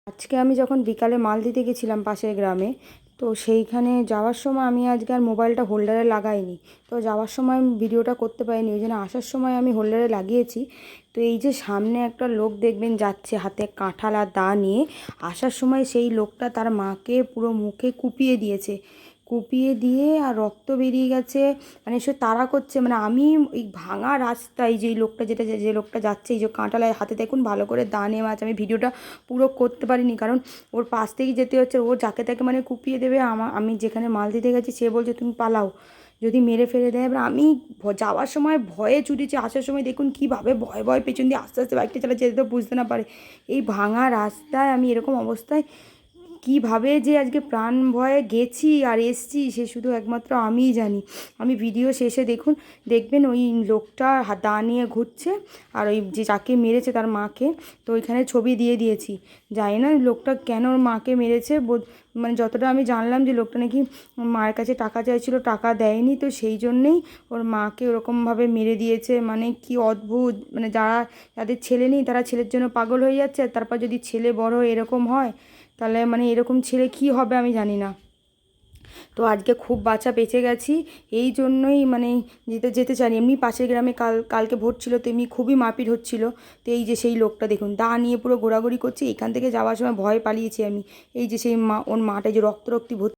আজকে আমি যখন বিকালে মাল দিতে গেছিলাম পাশের গ্রামে, তো সেইখানে যাওয়ার সময় আমি আজকে আর মোবাইলটা হোল্ডারে লাগাইনি। তো যাওয়ার সময় আমি ভিডিওটা করতে পারিনি, ওই জন্য আসার সময় আমি হোল্ডারে লাগিয়েছি। তো এই যে সামনে একটা লোক দেখবেন যাচ্ছে হাতে কাঁঠাল আর দা নিয়ে, আসার সময় সেই লোকটা তার মাকে পুরো মুখে কুপিয়ে দিয়েছে, কুপিয়ে দিয়ে আর রক্ত বেরিয়ে গেছে। মানে সে তাড়া করছে, মানে আমি এই ভাঙা রাস্তায় যে লোকটা যে লোকটা যাচ্ছে, এই যে কাঁঠালের হাতে দেখুন ভালো করে দা নিয়ে মাছ, আমি ভিডিওটা পুরো করতে পারিনি কারণ ওর পাশ থেকেই যেতে হচ্ছে। ও যাকে তাকে মানে কুপিয়ে দেবে। আমি যেখানে মাল দিতে গেছি সে বলছে তুমি পালাও, যদি মেরে ফেলে দেয়। এবার আমি যাওয়ার সময় ভয়ে ছুটেছি, আসার সময় দেখুন কীভাবে ভয় ভয় পেছন দিয়ে আস্তে আস্তে বাইকটা চালাচ্ছে যেতে তো বুঝতে না পারে। এই ভাঙা রাস্তায় আমি এরকম অবস্থায় কীভাবে যে আজকে প্রাণ ভয়ে গেছি আর এসছি সে শুধু একমাত্র আমিই জানি। আমি ভিডিও শেষে দেখবেন ওই লোকটা দা নিয়ে ঘুরছে, আর ওই যে যাকে মেরেছে তার মাকে, তো ওইখানে ছবি দিয়ে দিয়েছি। জানি না লোকটা কেন ওর মাকে মেরেছে, মানে যতটা আমি জানলাম যে লোকটা নাকি মায়ের কাছে টাকা চাইছিল, টাকা দেয়নি, তো সেই জন্যেই ওর মাকে ওরকমভাবে মেরে দিয়েছে। মানে কি অদ্ভুত, মানে যাদের ছেলে নেই তারা ছেলের জন্য পাগল হয়ে যাচ্ছে, আর তারপর যদি ছেলে বড় হয়ে এরকম হয়, তাহলে মানে এরকম ছেলে কী হবে আমি জানি না। তো আজকে খুব বাঁচা বেঁচে গেছি, এই জন্যই মানে যেতে যেতে চাই। এমনি পাশের গ্রামে কালকে ভোট ছিল, তো এমনি খুবই মারপিট হচ্ছিল। তো এই যে সেই লোকটা দেখুন দা নিয়ে পুরো ঘোরাঘুরি করছে, এখান থেকে যাওয়ার সময় ভয় পালিয়েছি আমি। এই যে সেই ওর মাটা যে রক্ত রক্তি ভর্তি।